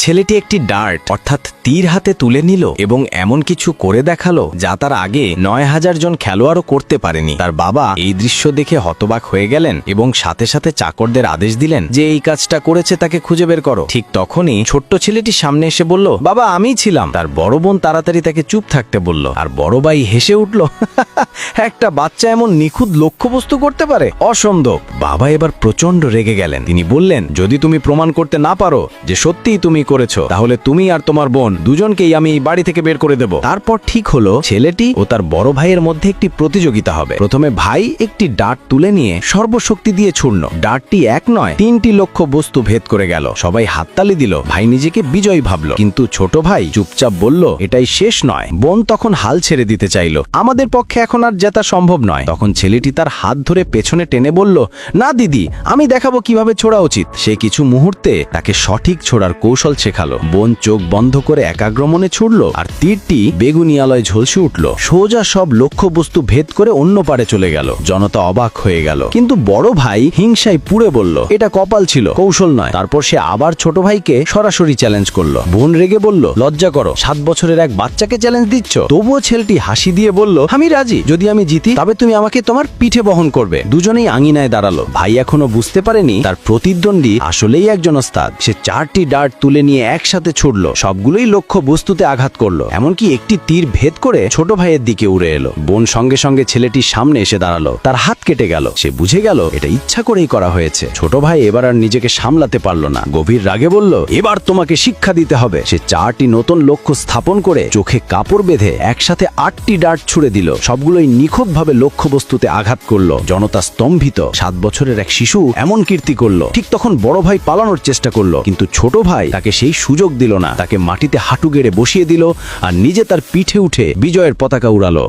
ছেলেটি একটি ডার্ট অর্থাৎ তীর হাতে তুলে নিল এবং এমন কিছু করে দেখালো যা তার আগে ৯,০০০ জন খেলোয়াড়ও করতে পারেনি। তার বাবা এই দৃশ্য দেখে হতবাক হয়ে গেলেন এবং সাথে সাথে চাকরদের আদেশ দিলেন যে এই কাজটা করেছে তাকে খুঁজে বের করো। ঠিক তখনই ছোট্ট ছেলেটি সামনে এসে বলল, বাবা আমিই ছিলাম। তার বড় বোন তাড়াতাড়ি তাকে চুপ থাকতে বলল, আর বড় ভাই হেসে উঠল, একটা বাচ্চা এমন নিখুঁত লক্ষ্যবস্তু করতে পারে, অসম্ভব। বাবা এবার প্রচন্ড রেগে গেলেন। তিনি বললেন, যদি তুমি প্রমাণ করতে না পারো যে সত্যিই তুমি করেছো, তাহলে তুমি আর তোমার বোন দুজনকেই আমি এই বাড়ি থেকে বের করে দেব। তারপর ঠিক হলো ছেলেটি ও তার বড় ভাইয়ের মধ্যে একটি প্রতিযোগিতা হবে। প্রথমে ভাই একটি ডার্ট তুলে নিয়ে সর্বশক্তি দিয়ে ছুড়ল। ডার্টটি এক নয় ৩টি লক্ষ্য বস্তু ভেদ করে গেল। সবাই হাততালি দিল। ভাই নিজেকে বিজয়ী ভাবল, কিন্তু ছোট ভাই চুপচাপ বলল, এটাই শেষ নয়। বোন তখন হাল ছেড়ে দিতে চাইল, আমাদের পক্ষে এখন আর জেতা সম্ভব নয়। তখন ছেলেটি তার হাত ধরে পেছনে টেনে বলল, না দিদি, আমি দেখাবো কিভাবে ছোড়া উচিত। সে কিছু মুহূর্তে তাকে সঠিক ছোড়ার কৌশল শেখালো। বোন চোখ বন্ধ করে একাগ্র মনে ছুড়ল, আর তীরটি বেগুনি আলোয় ঝলসে উঠল, সোজা সব লক্ষ্যবস্তু ভেদ করে অন্য পারে চলে গেল। জনতা অবাক হয়ে গেল, কিন্তু বড় ভাই হিংসায় পুড়ে বলল, এটা কপাল ছিল, কৌশল নয়। তারপর সে আবার ছোট ভাইকে সরাসরি চ্যালেঞ্জ করলো। বোন রেগে বলল, লজ্জা করো, 7 বছরের এক বাচ্চাকে চ্যালেঞ্জ দিচ্ছ। তবুও ছেলেটি হাসি দিয়ে বলল, আমি রাজি, যদি আমি জিতি তবে তুমি আমাকে তোমার পিঠে বহন করবে। দুজনেই আঙিনায় দাঁড়ালো। ভাই এখনো বুঝতে পারেনি তার প্রতিদ্বন্দ্বী আসলেই একজন ওস্তাদ। সে 4টি ডার্ট তুলে নিয়ে একসাথে ছুড়ল, সবগুলোই লক্ষ্য বস্তুতে আঘাত করলো, এমনকি একটি তীর ভেদ করে ছোট ভাইয়ের দিকে উড়ে এলো। বোন সঙ্গে সঙ্গে ছেলেটির সামনে এসে দাঁড়ালো। তার হাত কেটে গেল। সে বুঝে গেল এটা ইচ্ছা করেই করা হয়েছে। ছোট ভাই এবার আর নিজেকে সামলাতে পারল না। গভীর রাগে বলল, এবার তোমাকে শিক্ষা দিতে হবে। সে 4টি নতুন লক্ষ্য স্থাপন করে চোখে কাপড় বেঁধে একসাথে 8টি ডার্ট ছুড়ে দিল। সবগুলোই নিখুঁতভাবে লক্ষ্য বস্তুতে আঘাত করলো। জনতা স্তম্ভিত। 7 বছরের এক শিশু এমন কীর্তি করলো। ঠিক তখন বড় ভাই পালানোর চেষ্টা করলো, কিন্তু ছোট ভাই তাকে সেই সুযোগ দিল না। তাকে মাটিতে হাঁটু গেড়ে বসিয়ে দিল আর নিজে তার পিঠে উঠে বিজয়ের পতাকা উড়ালো।